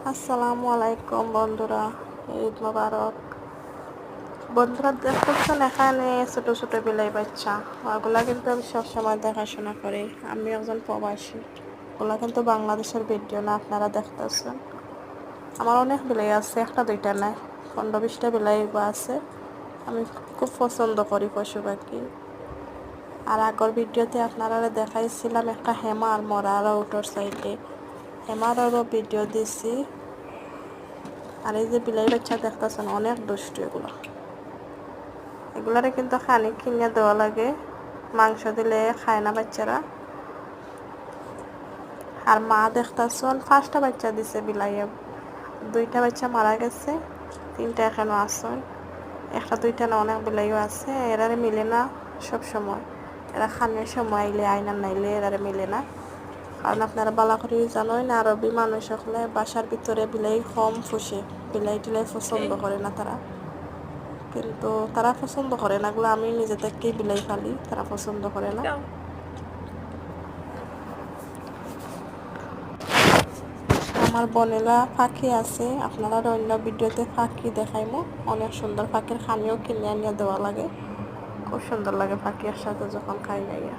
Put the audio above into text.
আসসালামু আলাইকুম বন্ধুরা, ঈদ মোবারক। বন্ধুরা দেখতেছেন এখানে ছোট ছোট বিলাই বাচ্চা, ওগুলা কিন্তু আমি সবসময় দেখাশোনা করি। আমি একজন প্রবাসী, ওগুলা কিন্তু বাংলাদেশের ভিডিও না, আপনারা দেখতেছেন। আমার অনেক বিলাই আছে, একটা দুইটা নাই, 15-20টা বিলাই আছে। আমি খুব পছন্দ করি পশু পাখি। আর আগর ভিডিওতে আপনারা দেখাইছিলাম একটা হেমার মরা আর উটোর সাইডে, হেমারও ভিডিও দিছি। আর এই যে বিলাই বাচ্চা দেখতেছেন, অনেক দুষ্টু এগুলারে কিন্তু খানি কিনে দেওয়া লাগে, মাংস দিলে খায় না বাচ্চারা। আর মা দেখতেছেন 5টা বাচ্চা দিছে বিলাইয়ে, 2টা বাচ্চা মারা গেছে, 3টা এখনো আছে। একটা দুইটা না, অনেক বিলাইও আছে। এরারে মিলে না সব সময়, এরা খানের সময় আইলে আইনার নাইলে এরারে মিলে না। কারণ আপনারা বালা করে জানোই না, আরবি মানুষ হলে বাসার ভিতরে বিলাই কম ফুসে, বিলাই টিলাই পছন্দ করে না তারা। কিন্তু তারা পছন্দ করে না, এগুলো আমি নিজে থেকেই বিলাই ফালি, তারা পছন্দ করে না। আমার বনেলা পাখি আছে, আপনারা অন্য ভিডিওতে পাখি দেখাইমো। অনেক সুন্দর পাখির খানিও কিনে আনিয়ে দেওয়া লাগে, খুব সুন্দর লাগে পাখির সাথে যখন খাই যাইয়া।